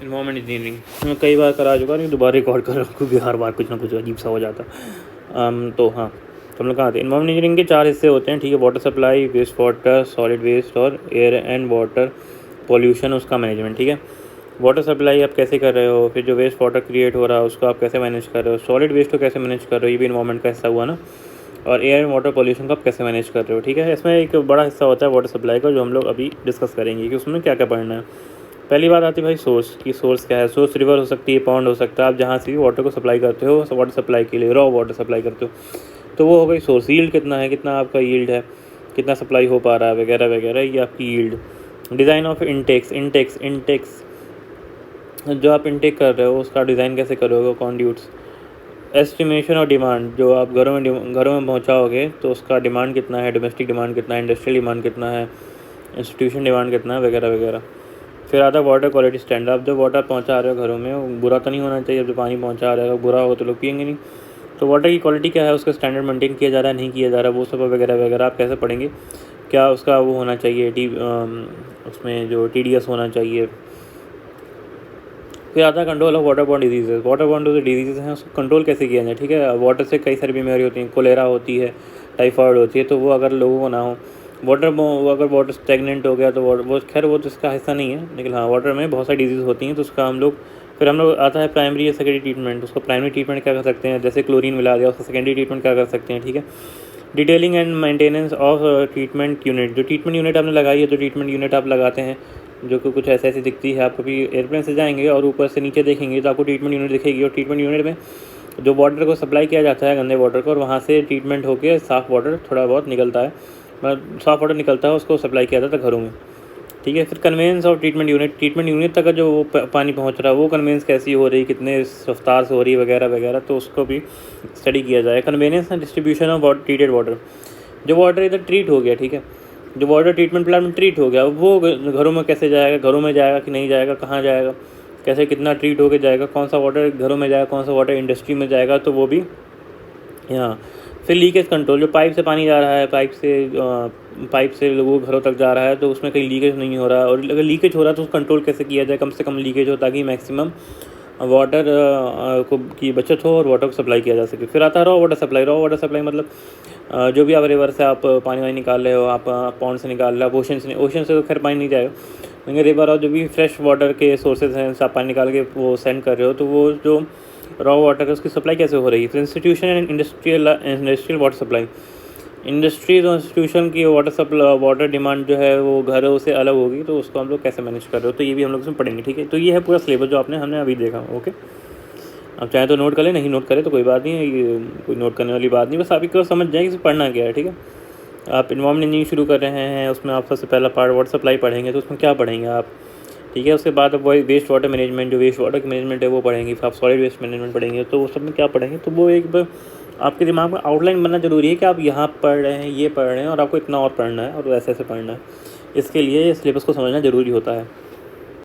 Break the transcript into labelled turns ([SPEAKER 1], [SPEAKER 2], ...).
[SPEAKER 1] Environment engineering मैं कई बार करा चुका, नहीं दोबारा रिकॉर्ड कर रहा हूँ क्योंकि हर बार कुछ ना कुछ अजीब सा हो जाता। तो हाँ, तो हम लोग कहाँ थे। इन्वायरमेंट इंजीनियरिंग के 4 हिस्से होते हैं, ठीक है। Water supply, waste water, solid waste और एयर एंड वाटर पॉल्यूशन, उसका मैनेजमेंट, ठीक है। वाटर सप्लाई आप कैसे कर रहे हो, फिर जो वेस्ट वाटर क्रिएट हो रहा है उसको आप कैसे मैनेज कर रहे हो, सॉलिड वेस्ट को कैसे मैनेज कर रहे हो, ये भी इन्वायरमेंट का हिस्सा हुआ ना, और एयर एंड वाटर पॉल्यूशन को आप कैसे मैनेज कर रहे हो, ठीक है। इसमें एक बड़ा हिस्सा होता है वाटर सप्लाई का, जो हम लोग अभी डिस्कस करेंगे कि उसमें क्या क्या पढ़ना है। पहली बात आती है भाई सोर्स की। सोर्स क्या है? सोर्स रिवर हो सकती है, पॉन्ड हो सकता है, आप जहाँ से भी वाटर को सप्लाई करते हो, वाटर सप्लाई के लिए रॉ वाटर सप्लाई करते हो, तो वो हो गई सोर्स। यील्ड कितना है, कितना आपका यील्ड है, कितना सप्लाई हो पा रहा है वगैरह वगैरह, ये आपकी yield. Design of Intex, Intex जो आप इंटेक कर रहे हो उसका डिज़ाइन कैसे करोगे, कॉन्ड्यूट्स। एस्टिमेशन और डिमांड, जो आप घरों में पहुँचाओगे तो उसका डिमांड कितना है, डोमेस्टिक डिमांड कितना है, इंडस्ट्रियल डिमांड कितना है, इंस्टीट्यूशन डिमांड कितना है वगैरह वगैरह। फिर आता है वाटर क्वालिटी स्टैंडर्ड। आप जो वाटर पहुंचा रहे हो घरों में, वो बुरा तो नहीं होना चाहिए। जो पानी पहुंचा रहे हो बुरा हो तो लोग पियेंगे नहीं। तो वाटर की क्वालिटी क्या है, उसका स्टैंडर्ड मेंटेन किया जा रहा है, नहीं किया जा रहा, वो सब वगैरह वगैरह आप कैसे पढ़ेंगे। क्या उसका वो होना चाहिए, उसमें जो TDS होना चाहिए। फिर आता है control of water borne disease. Water borne जो डिजीज़ हैं उसको कंट्रोल कैसे किया जाए, ठीक है। वाटर से कई सारी बीमारी होती हैं, कोलेरा होती है, टाइफाइड होती है, तो वो अगर लोगों को ना हो, अगर वाटर स्टेगनेंट हो गया तो वो खैर वो तो इसका हिस्सा नहीं है, लेकिन हाँ वाटर में बहुत सारी डिजीज़ होती हैं, तो उसका हम लोग फिर हम लोग आता है प्राइमरी या सेकेंडरी ट्रीटमेंट। उसको प्राइमरी ट्रीटमेंट क्या कर सकते हैं, जैसे क्लोरीन मिला दिया, उसका सेकेंडरी ट्रीटमेंट क्या कर सकते हैं, ठीक है। Detailing and maintenance of treatment unit. जो ट्रीटमेंट यूनिट आपने लगाई है, जो ट्रीटमेंट यूनिट आप लगाते हैं, जो कि कुछ ऐसी दिखती है, आप कभी एयरप्लेन से जाएंगे और ऊपर से नीचे देखेंगे तो आपको ट्रीटमेंट यूनिट दिखेगी, और ट्रीटमेंट यूनिट में जो वाटर को सप्लाई किया जाता है, गंदे वाटर को, और वहाँ से ट्रीटमेंट होकर साफ़ वाटर थोड़ा बहुत निकलता है, मतलब साफ़ वाटर निकलता है, उसको सप्लाई किया जाता है घरों में, ठीक है। फिर कन्वेंस ऑफ ट्रीटमेंट यूनिट तक जो वो पानी पहुँच रहा है, वो कन्वेंस कैसी हो रही, कितने रफ्तार से हो रही है वगैरह वगैरह, तो उसको भी स्टडी किया जाए। Conveyance and distribution of treated water. जो वाटर इधर ट्रीट हो गया, ठीक है, जो वाटर ट्रीटमेंट प्लांट में ट्रीट हो गया, वो घरों में कैसे जाएगा, घरों में जाएगा कि नहीं जाएगा, कहाँ जाएगा, कैसे कितना ट्रीट होके जाएगा, कौन सा वाटर घरों में जाएगा, कौन सा वाटर इंडस्ट्री में जाएगा, तो वो भी यहाँ। फिर लीकेज कंट्रोल। जो पाइप से पानी जा रहा है, पाइप से लोगों घरों तक जा रहा है, तो उसमें कहीं लीकेज नहीं हो रहा है, और अगर लीकेज हो रहा है तो उसको कंट्रोल कैसे किया जाए, कम से कम लीकेज हो ताकि मैक्सिमम वाटर की बचत हो और वाटर को सप्लाई किया जा सके। फिर आता है raw water supply. Raw water supply मतलब जो भी आप रिवर से आप पानी वानी निकाल रहे हो, आप पॉन्ड से निकाल रहे हो, ओशन से तो खैर पानी नहीं जाएगा, लेकिन रिवर और जो भी फ्रेश वाटर के सोर्सेज हैं, आप पानी निकाल के वो सेंड कर रहे हो, तो वो जो रॉ वाटर है उसकी सप्लाई कैसे हो रही है। फिर institution and industrial water supply. Industries और इंस्टीट्यूशन की वाटर डिमांड जो है वो घरों से अलग होगी, तो उसको हम लोग कैसे मैनेज कर रहे हो, तो ये भी हम लोग इसमें पढ़ेंगे, ठीक है। तो ये है पूरा सिलेबस जो हमने अभी देखा, ओके। आप चाहे तो नोट कर लें, नहीं नोट करें तो कोई बात नहीं है, ये कोई नोट करने वाली बात नहीं, बस आप एक समझ जाएँ कि पढ़ना क्या है, ठीक है। आप इन्वायरमेंट इंजीनियरिंग शुरू कर रहे हैं, उसमें आप सबसे पहला पार्ट वाटर सप्लाई पढ़ेंगे, तो उसमें क्या पढ़ेंगे आप, ठीक है। उसके बाद अब वही वेस्ट वाटर मैनेजमेंट, जो वेस्ट वाटर की मैनेजमेंट है वो पढ़ेंगे। फिर आप सॉलिड वेस्ट मैनेजमेंट पढ़ेंगे, तो वो सब में क्या पढ़ेंगे, तो वो एक आपके दिमाग में आउटलाइन बनना ज़रूरी है कि आप यहाँ पढ़ रहे हैं, ये पढ़ रहे हैं, और आपको इतना और पढ़ना है और ऐसे ऐसे पढ़ना है। इसके लिए सिलेबस को समझना ज़रूरी होता है।